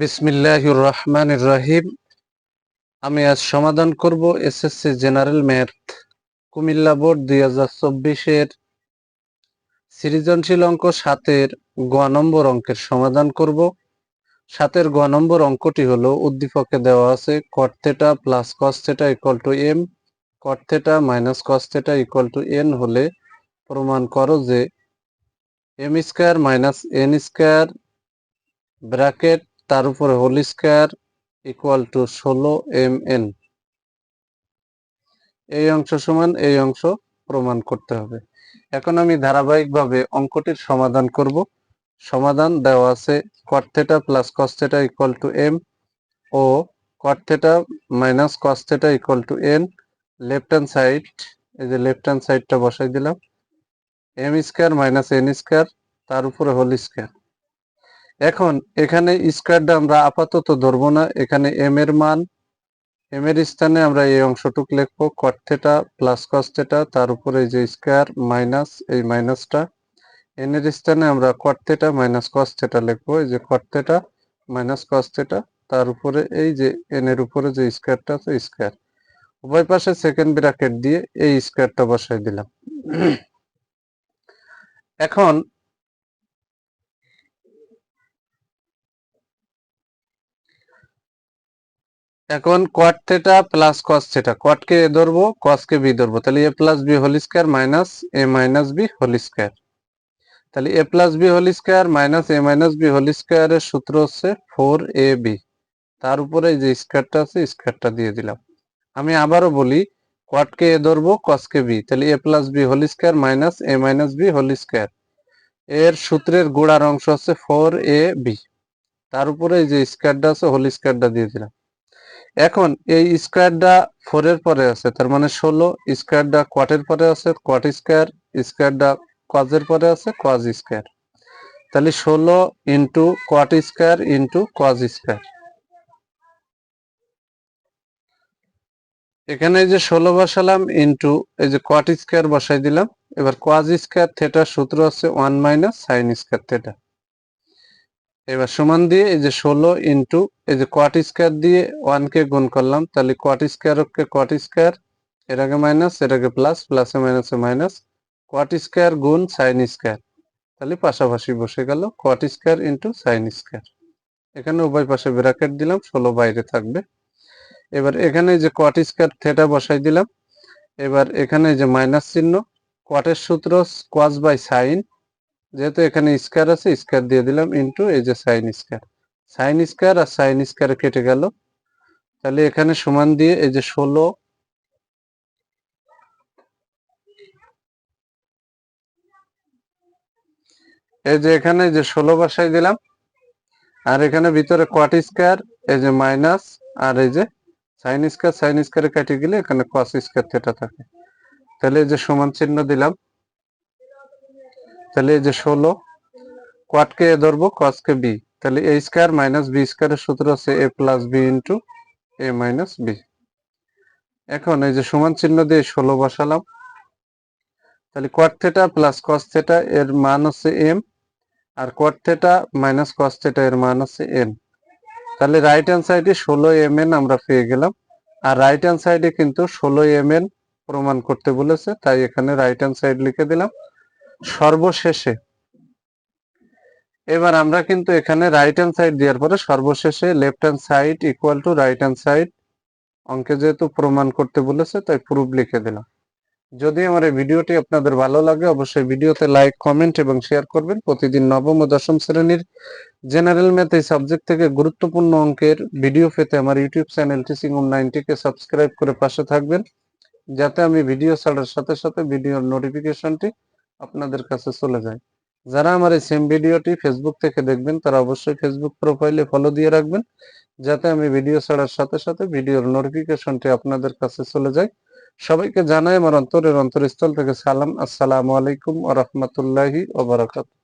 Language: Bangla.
বিসমিল্লাহির রহমানির রহিম। আমি আজ সমাধান করব SSC general math Comilla board 2024-এর সৃজনশীল অঙ্ক 7-এর গ নম্বর অঙ্কের সমাধান করব। 7-এর গ নম্বর অঙ্কটি হলো, উদ্দীপকে দেওয়া আছে cot θ plus cos θ equal to m, cot θ minus cos θ equal to n হলে প্রমাণ করো যে m square minus n square bracket তার উপরে whole square equal to 16mn। এই অংশ সমান এই অংশ প্রমাণ করতে হবে। এখন আমি ধারাবাহিকভাবে অঙ্কটির সমাধান করব। সমাধান দেওয়া আছে cot θ plus cos θ equal to m ও cot θ minus cos θ equal to n। Left hand side, এই যে লেফট হ্যান্ড সাইডটা বসাই দিলাম, m square minus n square তার উপরে হোল স্কয়ার। এখন এখানে স্কয়ারটা আমরা আপাতত ধরবো না, এখানে m এর মান, m এর স্থানে আমরা এই অংশটুক লিখবো cot θ প্লাস cos θ তার উপরে এই যে স্কয়ার মাইনাস এই মাইনাসটা, n এর স্থানে আমরা cot θ মাইনাস cos θ লিখবো, এই যে cot θ মাইনাস cos θ তার উপরে এই যে n এর উপরে যে স্কয়ারটা আছে স্কয়ার। উভয় পাশে সেকেন্ড ব্র্যাকেট দিয়ে এই স্কয়ারটা বসাই দিলাম। এখন cot θ প্লাস cos θ, cot কে a ধরবো, cos কে b ধরবো, তাহলে a plus b whole square minus a minus b whole square. তাহলে a plus b whole square minus a minus b whole স্কয়ারের সূত্র হচ্ছে 4ab, তার উপরে যে স্কয়ারটা আছে স্কয়ারটা দিয়ে দিলাম। আমি আবারও বলি, cot কে a ধরবো, cos কে b, তাহলে a plus b whole square minus a minus b whole square, এর সূত্রের গোড়ার অংশ হচ্ছে 4ab, তার উপরে যে স্কয়ারটা আছে হোল স্কয়ারটা দিয়ে দিলাম। এখন এই স্কয়ারটা 4 এর পরে আছে, তার মানে 16, স্কয়ারটা cot এর পরে আছে cot স্কয়ার, স্কয়ারটা cos এর পরে আছে cos স্কয়ার, তাহলে 16 into cot square into cos square. এখানে এই যে 16 বসালাম ইন্টু এই যে cot স্কয়ার বসাই দিলাম। এবার cos স্কয়ার থিটার সূত্র আছে 1 মাইনাস sin স্কয়ার থিটা। এবার সমান দিয়ে এই যে 16 ইন্টু এই যে cot স্কয়ার দিয়ে 1 কে গুণ করলাম, তাহলে cot স্কয়ার কে cot স্কয়ার, এর আগে মাইনাস এর আগে প্লাস, প্লাসে মাইনাসে মাইনাস, cot স্কয়ার গুণ sin স্কয়ার, তাহলে পাশাপাশি বসে গেল cot square into sin square. এখানে উভয় পাশে ব্র্যাকেট দিলাম, 16 বাইরে থাকবে। এবার এখানে যে cot স্কয়ার থিটা বসাই দিলাম। এবার এখানে যে মাইনাস চিহ্ন, cot এর সূত্র cos বাই sin, যেহেতু এখানে স্কয়ার আছে স্কয়ার দিয়ে দিলাম ইন্টু এই যে sin স্কয়ার। sin স্কয়ার আর sin স্কয়ার কেটে গেল, তাহলে এখানে সমান দিয়ে এই যে 16, এই যে এখানে যে 16 বসাই দিলাম, আর এখানে ভিতরে cot স্কয়ার, এই যে মাইনাস, আর এই যে sin স্কয়ার কেটে গেলে এখানে cos স্কয়ার থিটা থাকে, তাহলে এই যে সমান চিহ্ন দিলাম। তাহলে এই যে 16, cot কে a ধরবো cos কে b, তাহলে a স্কয়ার মাইনাস b স্কয়ারের সূত্র হচ্ছে a plus b into a minus b। এখন এই যে সমান চিহ্ন দিয়ে 16 বসালাম, তাহলে cot θ প্লাস cos θ এর মান হচ্ছে m, আর cot θ মাইনাস cos θ এর মান হচ্ছে n। তাহলে রাইট হ্যান্ড সাইডে 16mn আমরা পেয়ে গেলাম, আর রাইট হ্যান্ড সাইডে কিন্তু 16mn প্রমাণ করতে বলেছে, তাই এখানে রাইট হ্যান্ড সাইড লিখে দিলাম। সর্বশেষে এবার আমরা কিন্তু এখানে রাইট হ্যান্ড সাইড দেওয়ার পরে সর্বশেষে left hand side equal to right hand side, অঙ্কে যেহেতু প্রমাণ করতে বলেছে তাই প্রুফ লিখে দিলাম। যদি আমার এই ভিডিওটি আপনাদের ভালো লাগে অবশ্যই ভিডিওতে লাইক, কমেন্ট এবং শেয়ার করবেন। প্রতিদিন নবম ও দশম শ্রেণীর জেনারেল ম্যাথ এই সাবজেক্ট থেকে গুরুত্বপূর্ণ অঙ্কের ভিডিও পেতে আমার ইউটিউব চ্যানেল টিচিং হোম 90 কে সাবস্ক্রাইব করে পাশে থাকবেন, যাতে আমি ভিডিও ছাড়ার সাথে সাথে ভিডিওর নোটিফিকেশনটি আপনাদের কাছে চলে যায়। যারা আমার এই সেম ভিডিওটি ফেসবুক থেকে দেখবেন তারা অবশ্যই ফেসবুক প্রোফাইলে ফলো দিয়ে রাখবেন, যাতে আমি ভিডিও ছাড়ার সাথে সাথে ভিডিওর নোটিফিকেশনটি আপনাদের কাছে চলে যায়। সবাইকে জানাই আমার অন্তরের অন্তরস্থল থেকে সালাম, আসসালামু আলাইকুম ওয়া রাহমাতুল্লাহি ওয়া বারাকাতুহু।